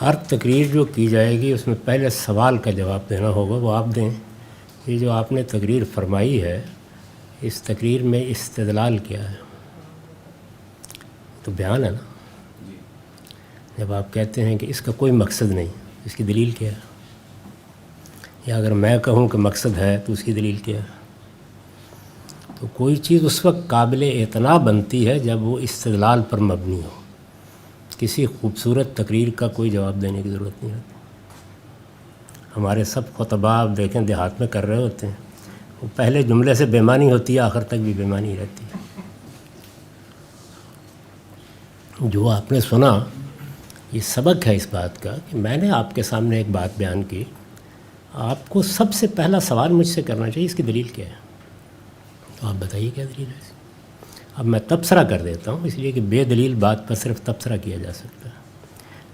ہر تقریر جو کی جائے گی اس میں پہلے سوال کا جواب دینا ہوگا، وہ آپ دیں۔ یہ جو آپ نے تقریر فرمائی ہے، اس تقریر میں استدلال کیا ہے؟ تو بیان ہے نا۔ جب آپ کہتے ہیں کہ اس کا کوئی مقصد نہیں، اس کی دلیل کیا ہے؟ یا اگر میں کہوں کہ مقصد ہے تو اس کی دلیل کیا ہے؟ تو کوئی چیز اس وقت قابل اعتنا بنتی ہے جب وہ استدلال پر مبنی ہو۔ کسی خوبصورت تقریر کا کوئی جواب دینے کی ضرورت نہیں ہوتی۔ ہمارے سب خطباء آپ دیکھیں دیہات میں کر رہے ہوتے ہیں، وہ پہلے جملے سے بےمانی ہوتی ہے، آخر تک بھی بےمانی رہتی ہے۔ جو آپ نے سنا یہ سبق ہے اس بات کا کہ میں نے آپ کے سامنے ایک بات بیان کی، آپ کو سب سے پہلا سوال مجھ سے کرنا چاہیے اس کی دلیل کیا ہے؟ تو آپ بتائیے کیا دلیل ہے؟ اب میں تبصرہ کر دیتا ہوں، اس لیے کہ بے دلیل بات پر صرف تبصرہ کیا جا سکتا ہے،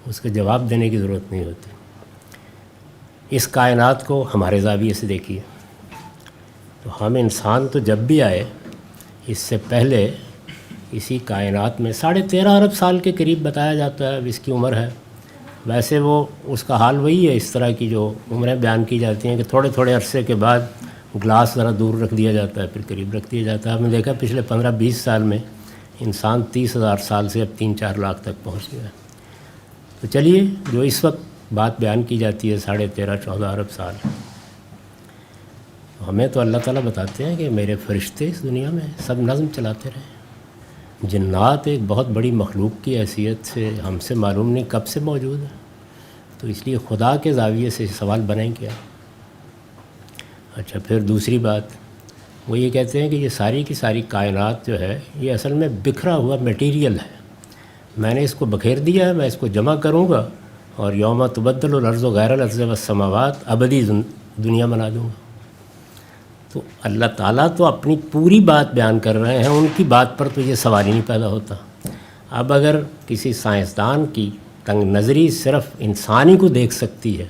اس کا جواب دینے کی ضرورت نہیں ہوتی۔ اس کائنات کو ہمارے زاویے سے دیکھیے تو ہم انسان تو جب بھی آئے اس سے پہلے اسی کائنات میں 13.5 ارب سال کے قریب بتایا جاتا ہے اب اس کی عمر ہے۔ ویسے وہ اس کا حال وہی ہے، اس طرح کی جو عمریں بیان کی جاتی ہیں کہ تھوڑے تھوڑے عرصے کے بعد گلاس ذرا دور رکھ دیا جاتا ہے، پھر قریب رکھ دیا جاتا ہے۔ آپ نے دیکھا پچھلے 15-20 سال میں انسان 30,000 سال سے اب 3-4 لاکھ تک پہنچ گیا ہے۔ تو چلیے، جو اس وقت بات بیان کی جاتی ہے 13.5-14 ارب سال، ہمیں تو اللہ تعالیٰ بتاتے ہیں کہ میرے فرشتے اس دنیا میں سب نظم چلاتے رہے۔ جنات ایک بہت بڑی مخلوق کی حیثیت سے ہم سے معلوم نہیں کب سے موجود ہے، تو اس لیے خدا کے زاویے سے سوال بنائیں کیا؟ اچھا، پھر دوسری بات وہ یہ کہتے ہیں کہ یہ ساری کی ساری کائنات جو ہے یہ اصل میں بکھرا ہوا میٹیریل ہے، میں نے اس کو بکھیر دیا ہے، میں اس کو جمع کروں گا اور یوم تبدل الارض غیر الارض والسماوات ابدی دنیا بنا دوں گا۔ تو اللہ تعالیٰ تو اپنی پوری بات بیان کر رہے ہیں، ان کی بات پر تو یہ سوال ہی نہیں پیدا ہوتا۔ اب اگر کسی سائنسدان کی تنگ نظری صرف انسانی کو دیکھ سکتی ہے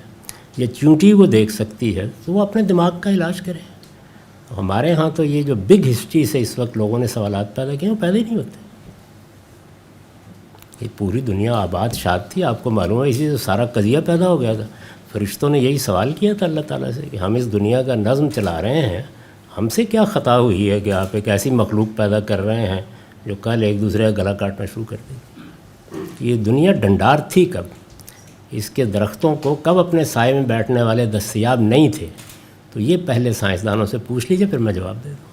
یا چونٹی کو دیکھ سکتی ہے تو وہ اپنے دماغ کا علاج کرے۔ ہمارے ہاں تو یہ جو بگ ہسٹری سے اس وقت لوگوں نے سوالات پیدا کیے وہ پیدا ہی نہیں ہوتے۔ یہ پوری دنیا آباد شاد تھی، آپ کو معلوم ہے، اسی سے سارا قضیہ پیدا ہو گیا تھا۔ فرشتوں نے یہی سوال کیا تھا اللہ تعالیٰ سے کہ ہم اس دنیا کا نظم چلا رہے ہیں، ہم سے کیا خطا ہوئی ہے کہ آپ ایک ایسی مخلوق پیدا کر رہے ہیں جو کل ایک دوسرے کا گلا کاٹنا شروع کر دے گی۔ یہ دنیا ڈنڈار تھی کب؟ اس کے درختوں کو کب اپنے سائے میں بیٹھنے والے دستیاب نہیں تھے؟ تو یہ پہلے سائنسدانوں سے پوچھ لیجئے، پھر میں جواب دے دوں۔